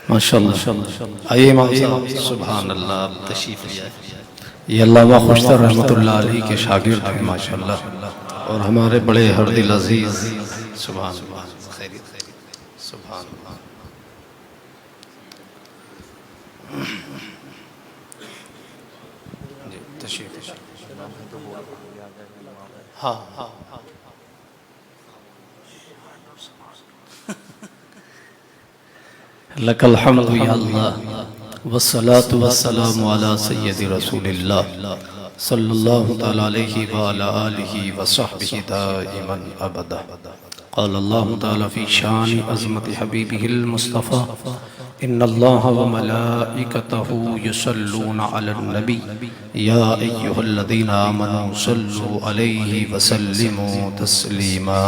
ماشاءاللہ آئیے امام صاحب. سبحان اللہ. تشریف لے آئے. یہ علامہ خوشتر رحمۃ اللہ علیہ کے شاگرد ہیں ماشاءاللہ اور ہمارے بڑے ہر دل عزیز. سبحان اللہ. سبحان اللہ. جی تشریف. ہاں ہاں. لک الحمد یا اللہ والصلاة والسلام علی سید رسول اللہ صلی اللہ تعالی علیہ وعلی آلہ وصحبہ دائما ابدا. قال اللہ تعالی فی شان عظمت حبیبہ المصطفیٰ ان اللہ وملائکتہ یصلون علی النبی یا ایہا الذین آمنوا صلوا علیہ وسلموا تسلیما.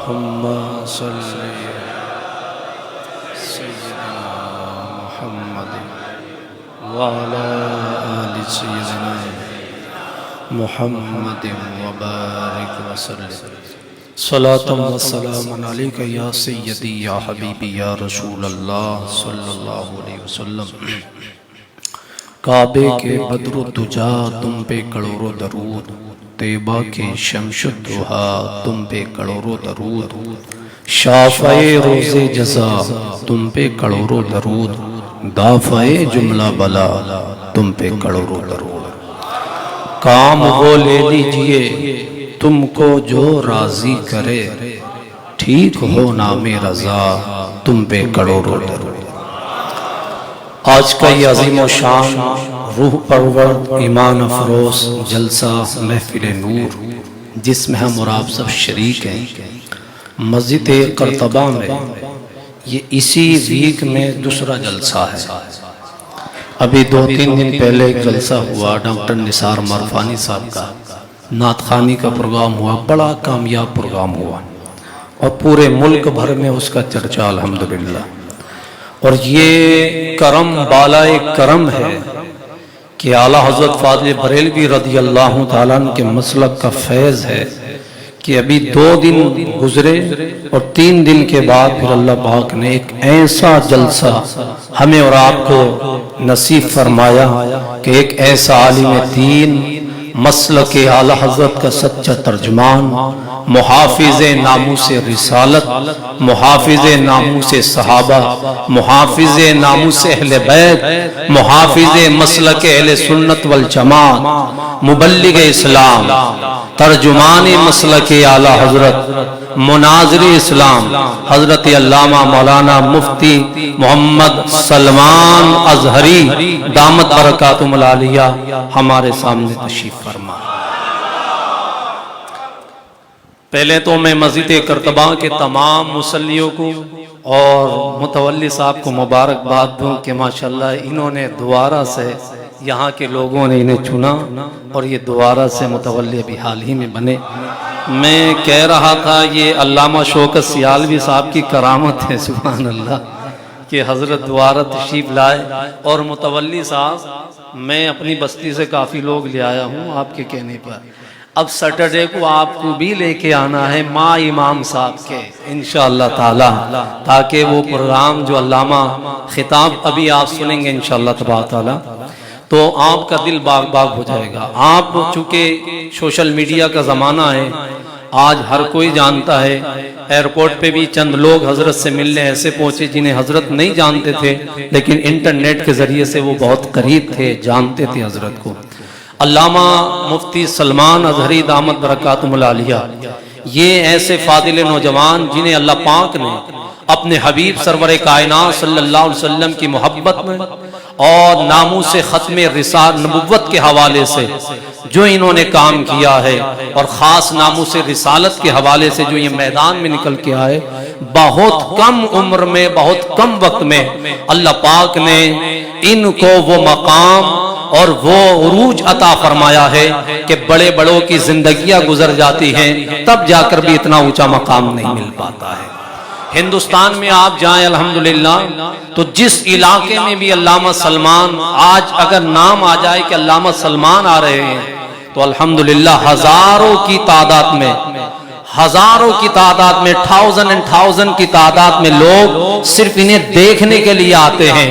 اللہم صلی وعلى آل سيدنا محمد وبارك وسلم. صلاة والسلام عليك يا سيدي يا حبيبي يا رسول الله صلى الله عليه وسلم. کعبے کے بدر الدجا تم پہ کروڑوں درود، طیبہ کے شمس الضحیٰ تم پہ کروڑوں درود، شافع روز جزا تم پہ کروڑوں درود، دافع جملہ بلا تم پہ کروڑوں درود. کام وہ لے لیجئے تم کو جو راضی کرے، ٹھیک ہو نام رضا تم پہ کروڑوں درود. آج کا یہ عظیم و شان روح پرور ایمان افروز جلسہ محفل نور جس میں ہم اور آپ سب شریک ہیں، مسجد قرطبہ میں یہ اسی ویک میں دوسرا جلسہ ہے. ابھی 2-3 دن پہلے ایک جلسہ ہوا ڈاکٹر نثار مرفانی صاحب کا، نعت خوانی کا پروگرام ہوا، بڑا کامیاب پروگرام ہوا اور پورے ملک بھر میں اس کا چرچا الحمدللہ. اور یہ کرم بالائے کرم ہے کہ اعلیٰ حضرت فاضل بریلوی رضی اللہ تعالیٰ عنہ کے مسلک کا فیض ہے کہ ابھی 2 دن گزرے اور 3 دن کے بعد پھر اللہ پاک نے ایک ایسا جلسہ ہمیں اور آپ کو نصیب فرمایا کہ ایک ایسا عالم دین، مسلک اعلیٰ حضرت کا سچا ترجمان، محافظ ناموس رسالت، محافظ ناموس صحابہ، محافظ ناموس اہل بیت، محافظ مسلک اہل سنت والجماعت، مبلغ اسلام، ترجمان مسلک اعلیٰ حضرت، مناظر اسلام حضرت علامہ مولانا مفتی محمد سلمان ازہری دامت برکاتہم العالیہ ہمارے سامنے تشریف فرما. پہلے تو میں مسجد قرطبہ کے تمام مصلیوں کو اور متولی صاحب کو مبارکباد دوں کہ ماشاءاللہ انہوں نے دوبارہ سے، یہاں کے لوگوں نے انہیں چنا اور یہ دوبارہ سے متولی ابھی حال ہی میں بنے. میں کہہ رہا تھا یہ علامہ شوکت سیالوی صاحب کی کرامت ہے سبحان اللہ کہ حضرت دوبارہ تشریف لائے. اور متولی صاحب میں اپنی بستی سے کافی لوگ لے آیا ہوں آپ کے کہنے پر. اب سیٹرڈے کو آپ کو بھی لے کے آنا ہے ماں امام صاحب کے انشاءاللہ تعالی، تاکہ وہ پروگرام جو علامہ خطاب ابھی آپ سنیں گے انشاءاللہ تبارک تعالی تو آپ کا دل باغ باغ ہو جائے گا. آپ چونکہ سوشل میڈیا کا زمانہ ہے، آج ہر کوئی جانتا ہے. ایئرپورٹ پہ بھی چند لوگ حضرت سے ملنے ایسے پہنچے جنہیں حضرت نہیں جانتے تھے، لیکن انٹرنیٹ کے ذریعے سے وہ بہت قریب تھے، جانتے تھے حضرت کو. علامہ مفتی سلمان ازہری دامت برکاتہم العالیہ یہ ایسے فاضل نوجوان جنہیں اللہ پاک نے اپنے حبیب سرور کائنات صلی اللہ علیہ وسلم کی محبت میں اور ناموس ختم رسالت نبوت کے حوالے سے جو انہوں نے کام کیا ہے اور خاص ناموس رسالت کے حوالے سے جو یہ میدان میں نکل کے آئے، بہت کم عمر میں بہت کم وقت میں اللہ پاک نے ان کو وہ مقام اور وہ عروج عطا فرمایا ہے کہ بڑے بڑوں کی زندگیاں گزر جاتی ہیں تب جا کر بھی اتنا اونچا مقام نہیں مل پاتا ہے. ہندوستان میں آپ جائیں الحمدللہ تو جس علاقے میں بھی علامہ سلمان، آج اگر نام آ جائے کہ علامہ سلمان آ رہے ہیں تو الحمدللہ ہزاروں کی تعداد میں ہزاروں کی تعداد میں، 1000 کی تعداد میں لوگ صرف انہیں دیکھنے کے لیے آتے ہیں۔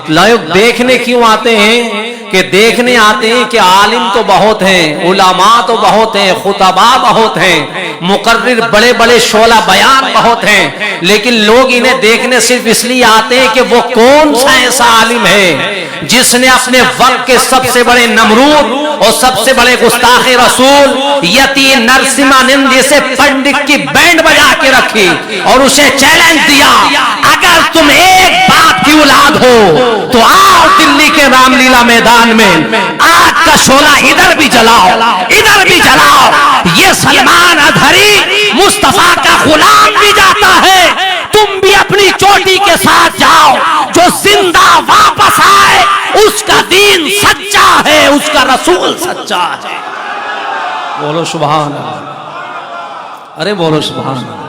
لوگ دیکھنے کیوں آتے ہیں؟ کہ دیکھنے آتے ہیں کہ عالم تو بہت ہیں، علماء تو بہت ہیں، خطباء بہت ہیں، مقرر بڑے بڑے شعلہ بیان بہت ہیں، لیکن لوگ انہیں دیکھنے صرف اس لیے آتے ہیں کہ وہ کون سا ایسا عالم ہے جس نے اپنے وقت کے سب سے بڑے نمرود اور سب سے بڑے گستاخ رسول یتی نرسمہانند جیسے پنڈت کی بینڈ بجا کے رکھی اور اسے چیلنج دیا، اگر تم ایک باپ کی اولاد ہو تو آؤ دلی کے رام لیلا میدان میں آگ کا شعلہ ادھر بھی جلاؤ، ادھر بھی جلاؤ۔ یہ سلمان اظہری مصطفیٰ کا غلام بھی جاتا ہے، تم بھی اپنی چوٹی کے ساتھ جاؤ، جو زندہ واپس آئے اس کا دین سچا ہے، اس کا رسول سچا ہے۔ بولو سبحان اللہ، ارے بولو سبحان اللہ۔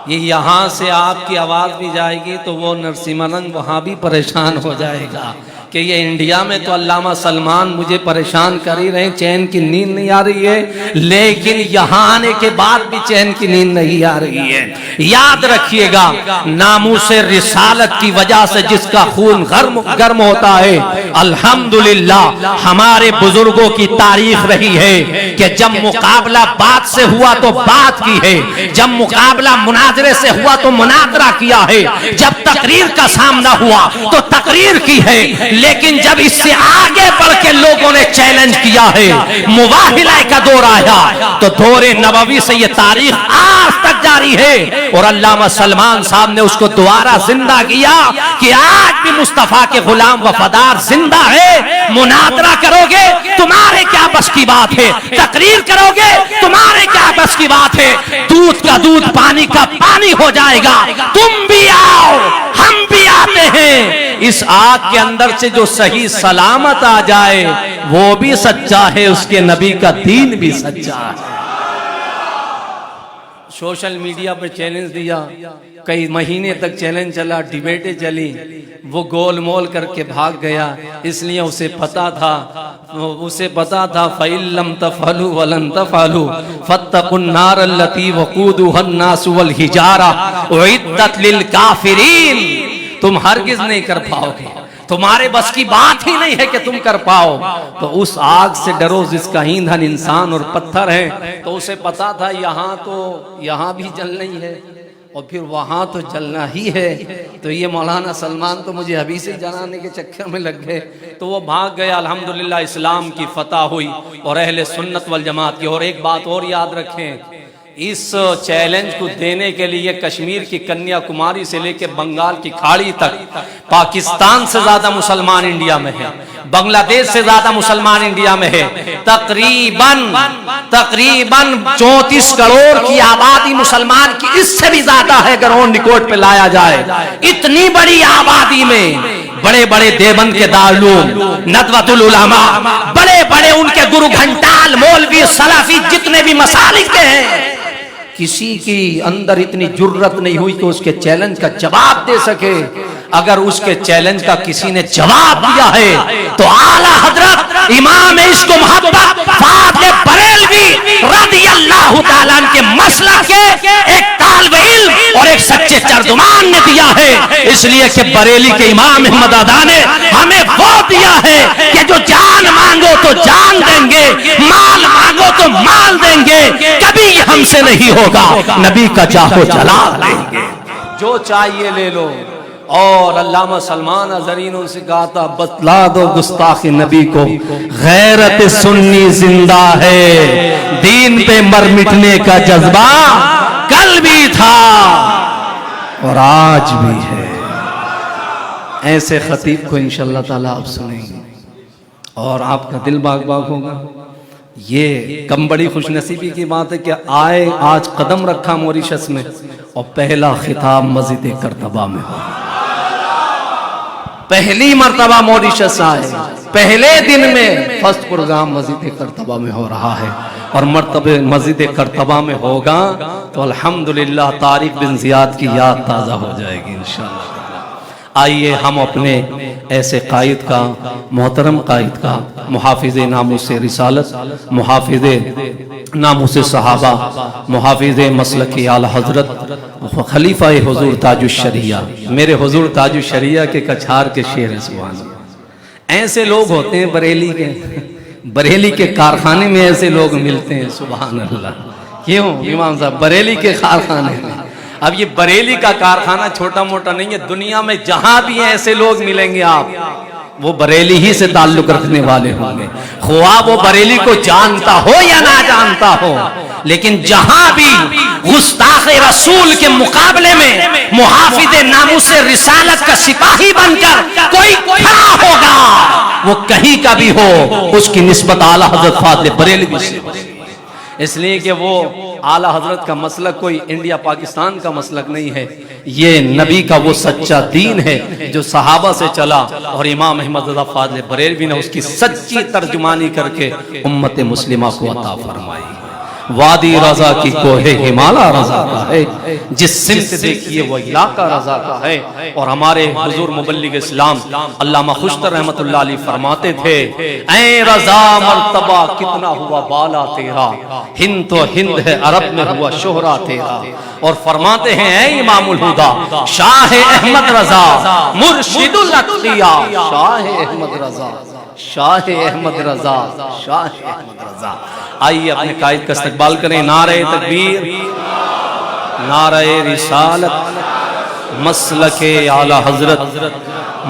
یہ یہاں سے آپ کی آواز بھی جائے گی تو وہ نرسمہانند وہاں بھی پریشان ہو جائے گا کہ یہ انڈیا میں تو علامہ سلمان مجھے پریشان کر ہی رہے، چین کی نیند نہیں آ رہی ہے، لیکن یہاں آنے کے بعد بھی چین کی نیند نہیں آ رہی ہے۔ یاد رکھیے گا، ناموس رسالت کی وجہ سے جس کا خون گرم ہوتا ہے، الحمدللہ ہمارے بزرگوں کی تاریخ رہی ہے کہ جب مقابلہ بات سے ہوا تو بات کی ہے، جب مقابلہ مناظرے سے ہوا تو مناظرہ کیا ہے، جب تقریر کا سامنا ہوا تو تقریر کی ہے، لیکن جب اس سے آگے بڑھ کے لوگوں نے چیلنج کیا ہے، مباہلہ کا دور آیا، تو دور نبوی سے یہ تاریخ آج تک جاری ہے، اور علامہ سلمان صاحب نے اس کو دوبارہ زندہ کیا کہ آج بھی مصطفیٰ کے غلام وفادار زندہ ہے۔ مناظرہ کرو گے تمہارے کیا بس کی بات ہے، تقریر کرو گے تمہارے کیا بس کی بات ہے، دودھ کا دودھ پانی کا پانی ہو جائے گا، تم بھی آؤ ہم بھی آتے ہیں۔ اس آگ کے اندر سے جو صحیح سلامت آ جائے وہ بھی سچا ہے، اس کے نبی کا دین بھی سچا ہے۔ سوشل میڈیا پر چیلنج دیا، کئی مہینے تک چیلنج چلا، ڈیبیٹیں چلی، وہ گول مول کر کے بھاگ گیا، اس لیے اسے پتا تھا فَإِن لَّمْ تَفْعَلُوا وَلَن تَفْعَلُوا فَاتَّقُوا النَّارَ الَّتِي وَقُودُهَا النَّاسُ وَالْحِجَارَةُ أُعِدَّتْ لِلْكَافِرِينَ۔ تم ہرگز نہیں کر پاؤ گے، تمہارے بس کی بات ہی نہیں ہے کہ تم کر پاؤ، تو اس آگ سے ڈرو جس کا ایندھن انسان اور پتھر ہے۔ تو اسے پتا تھا یہاں بھی جلنا ہی ہے اور پھر وہاں تو جلنا ہی ہے، تو یہ مولانا سلمان تو مجھے ابھی سے جلانے کے چکر میں لگ گئے، تو وہ بھاگ گیا۔ الحمدللہ اسلام کی فتح ہوئی اور اہل سنت والجماعت کی۔ اور ایک بات اور یاد رکھیں، اس چیلنج کو دینے کے لیے کشمیر کی کنیا کماری سے لے کے بنگال کی کھاڑی تک پاکستان سے زیادہ مسلمان انڈیا میں ہیں، بنگلہ دیش سے زیادہ مسلمان انڈیا میں ہے، تقریباً 34 کروڑ کی آبادی مسلمان کی اس سے بھی زیادہ ہے اگر اون ریکارڈ پہ لایا جائے۔ اتنی بڑی آبادی میں بڑے بڑے دیوبند کے دارالعلوم، ندوۃ العلماء، بڑے بڑے ان کے گرو گھنٹال، مولوی، سلفی، جتنے بھی مسالک کے ہیں، کسی کی اندر اتنی جرت نہیں ہوئی کہ اس کے چیلنج کا جواب دے سکے۔ اگر اس کے چیلنج کا کسی نے جواب دیا ہے تو اعلیٰ حضرت امام عشق و محبت فاضل بریلوی رضی اللہ تعالیٰ عنہ کے مسلک کے ایک طالب علم اور ایک سچے ترجمان نے دیا ہے، اس لیے کہ بریلی کے امام احمد آدھا نے ہمیں وہ دیا ہے کہ جو جان مانگو تو جان دیں گے، مال مانگو تو مال دیں گے، کبھی یہ ہم سے نہیں ہوگا، نبی کا چاہو جلا دیں گے، جو چاہیے لے لو۔ اور علامہ سلمان اظہری نے ان سے کہا تھا بتلا دو گستاخ نبی کو، غیرت سنی زندہ ہے، دین پہ مر مٹنے کا جذبہ کل بھی تھا اور آج بھی ہے۔ ایسے خطیب کو انشاءاللہ تعالیٰ آپ سنیں گے اور آپ کا دل باغ باغ ہوگا۔ یہ کم بڑی خوش نصیبی کی بات ہے کہ آج قدم رکھا موریشس میں اور پہلا خطاب مسجد کرتبہ میں ہو، پہلی مرتبہ موریشس آئے، پہلے دن میں فرسٹ پروگرام مسجد کرتبہ میں ہو رہا ہے، اور مرتبہ مسجد کرتبہ میں ہوگا تو الحمدللہ طارق بن زیاد کی یاد تازہ ہو جائے گی انشاءاللہ۔ آئیے ہم اپنے ایسے قائد کا، محترم قائد کا، محافظ ناموس رسالت، محافظ ناموس صحابہ، محافظ مسلک اعلی حضرت، خلیفہ حضور تاج الشریعہ، میرے حضور تاج الشریعہ کے کچھار کے شعر سبحان اللہ۔ ایسے لوگ ہوتے ہیں بریلی کے کارخانے میں ایسے لوگ ملتے ہیں سبحان اللہ۔ کیوں امام صاحب؟ بریلی کے کارخانے میں۔ اب یہ بریلی کا کارخانہ چھوٹا موٹا نہیں ہے، دنیا میں جہاں بھی ایسے لوگ ملیں گے آپ، وہ بریلی ہی سے تعلق رکھنے والے ہوں گے، خواہ وہ بریلی کو جانتا ہو یا نہ جانتا ہو، لیکن جہاں بھی گستاخ رسول کے مقابلے میں محافظ ناموس رسالت کا سپاہی بن کر کوئی کھڑا ہوگا، وہ کہیں کا بھی ہو، اس کی نسبت اعلیٰ حضرت فاضل بریلوی سے، اس لیے کہ وہ اعلیٰ حضرت کا مسلک کوئی انڈیا پاکستان کا مسلک نہیں ہے، یہ نبی کا وہ سچا دین ہے جو صحابہ سے چلا، اور امام احمد رضا فاضل بریلوی نے اس کی سچی ترجمانی کر کے امت مسلمہ کو عطا فرمائی۔ وادی رضا کی کوہ ہمالا رضا کا ہے، جس سمت دیکھیے وہ علاقہ رضا کا ہے۔ اور ہمارے حضور مبلغ اسلام علامہ خوشتر رحمت اللہ علیہ فرماتے تھے، اے رضا مرتبہ کتنا ہوا بالا تیرا، ہند تو ہند ہے عرب میں ہوا شہرہ تیرا۔ اور فرماتے ہیں اے امام الہدا شاہ احمد رضا مرشد الاتقیاء، شاہ احمد رضا، شاہ احمد رضا، شاہ احمد رضا۔ آئیے اپنے قائد کا استقبال کریں، نعرہ تکبیر، نعرہ رسالت، مسلک اعلی حضرت،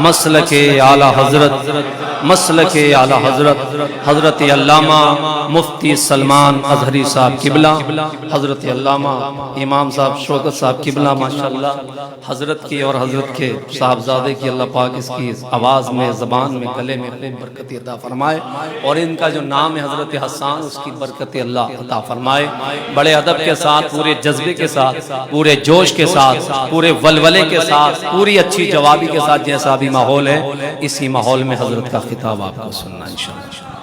مسلک اعلی حضرت، مسلک اعلی حضرت، حضرت علامہ مفتی سلمان اظہری صاحب قبلہ، حضرت علامہ امام صاحب شوکت صاحب قبلہ، ماشاءاللہ حضرت کی اور حضرت کے صاحبزادے کی اللہ پاک اس کی آواز میں، زبان میں، گلے میں خوب برکت عطا فرمائے، اور ان کا جو نام ہے حضرت حسان، اس کی برکت اللہ عطا فرمائے۔ بڑے ادب کے ساتھ، پورے جذبے کے ساتھ، پورے جوش کے ساتھ، پورے ولولے کے ساتھ، پوری اچھی جوابی کے ساتھ، جیسا بھی ماحول ہے اسی ماحول میں حضرت کا خطاب آپ کو سننا انشاءاللہ۔